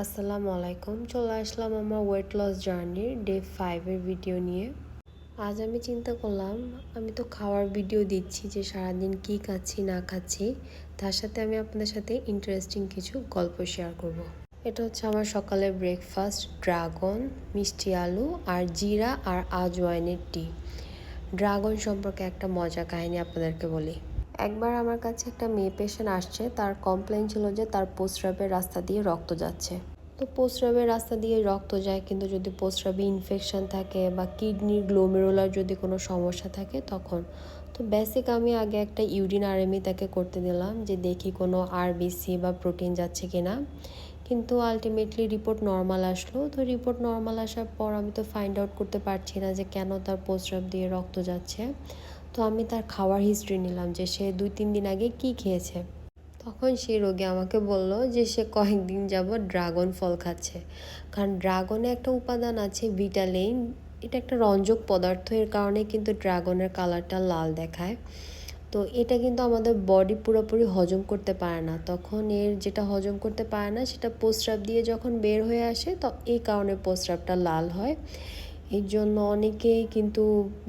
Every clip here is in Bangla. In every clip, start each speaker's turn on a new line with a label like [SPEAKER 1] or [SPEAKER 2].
[SPEAKER 1] আসসালামু আলাইকুম। চলে আসলাম আমার ওয়েট লস জার্নির ডে 5 এর ভিডিও নিয়ে। আজ আমি চিন্তা করলাম আমি তো খাওয়ার ভিডিও দিচ্ছি যে সারাদিন কি খাচ্ছি না খাচ্ছি, তার সাথে আমি আপনাদের সাথে ইন্টারেস্টিং কিছু গল্প শেয়ার করব। এটা হচ্ছে আমার সকালের ব্রেকফাস্ট, ড্রাগন, মিষ্টি আলু আর জিরা আর আজওয়াইনের টি। ড্রাগন সম্পর্কে একটা মজার কাহিনী আপনাদেরকে বলি। একবার আমার কাছে একটা মেয়ে পেশেন্ট আসছে, তার কমপ্লেন ছিল যে তার প্রস্রাবের রাস্তা দিয়ে রক্ত যাচ্ছে। তো প্রস্রাবের রাস্তা দিয়ে রক্ত যায়, কিন্তু যদি প্রস্রাবে ইনফেকশন থাকে বা কিডনির গ্লোমেরুলার যদি কোনো সমস্যা থাকে তখন। তো বেসিক আমি আগে একটা ইউরিন আরএমই তাকে করতে দিলাম যে দেখি কোনো আরবিসি বা প্রোটিন যাচ্ছে কিনা, কিন্তু আলটিমেটলি রিপোর্ট নর্মাল আসলো। তো রিপোর্ট নর্মাল আসার পর আমি তো ফাইন্ড আউট করতে পারছি না যে কেন তার প্রস্রাব দিয়ে রক্ত যাচ্ছে। তো আমি তার খাওয়ার হিস্ট্রি নিলাম যে সে 2-3 দিন আগে কি খেয়েছে। তখন সেই রোগী আমাকে বলল যে সে কয়েকদিন যাবৎ ড্রাগন ফল খাচ্ছে, কারণ ড্রাগনে একটা উপাদান আছে ভিটালিন। এটা একটা রঞ্জক পদার্থ, এর কারণে কিন্তু ড্রাগনের কালারটা লাল দেখায়। তো এটা কিন্তু আমাদের বডি পুরোপুরি হজম করতে পারে না, তখন এর যেটা হজম করতে পারে না সেটা প্রস্রাব দিয়ে যখন বের হয়ে আসে তো এই কারণে প্রস্রাবটা লাল হয়। এর জন্য অনেকেই কিন্তু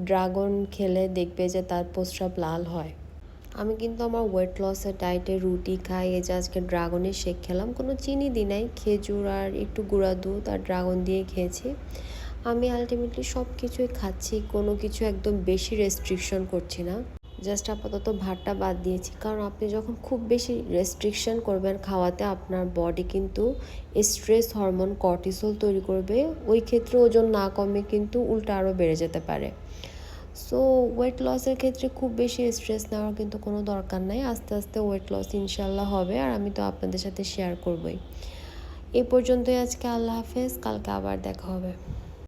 [SPEAKER 1] ড্রাগন খেলে দেখবে যে তার প্রস্রাব লাল হয়। আমি কিন্তু আমার ওয়েট লসের ডায়েটে রুটি খাই, এই যে আজকে ড্রাগনের শেক খেলাম, কোনো চিনি দিই নাই, খেজুর আর একটু গুঁড়া দুধ আর ড্রাগন দিয়ে খেয়েছি। আমি আলটিমেটলি সব কিছুই খাচ্ছি, কোনো কিছু একদম বেশি রেস্ট্রিকশন করছি না। জাস্ট আপাতত ভাতটা বাদ দিয়েছি, কারণ আপনি যখন খুব বেশি রেস্ট্রিকশন করবেন খাওয়াতে আপনার বডি কিন্তু স্ট্রেস হরমোন কর্টিসল তৈরি করবে, ওই ক্ষেত্রে ওজন না কমে কিন্তু উল্টা আরও বেড়ে যেতে পারে। সো ওয়েট লসের ক্ষেত্রে খুব বেশি স্ট্রেস নেওয়ার কিন্তু কোনো দরকার নাই, আস্তে আস্তে ওয়েট লস ইনশাল্লাহ হবে, আর আমি তো আপনাদের সাথে শেয়ার করবই। এ পর্যন্তই আজকে, আল্লাহ হাফেজ, কালকে আবার দেখা হবে।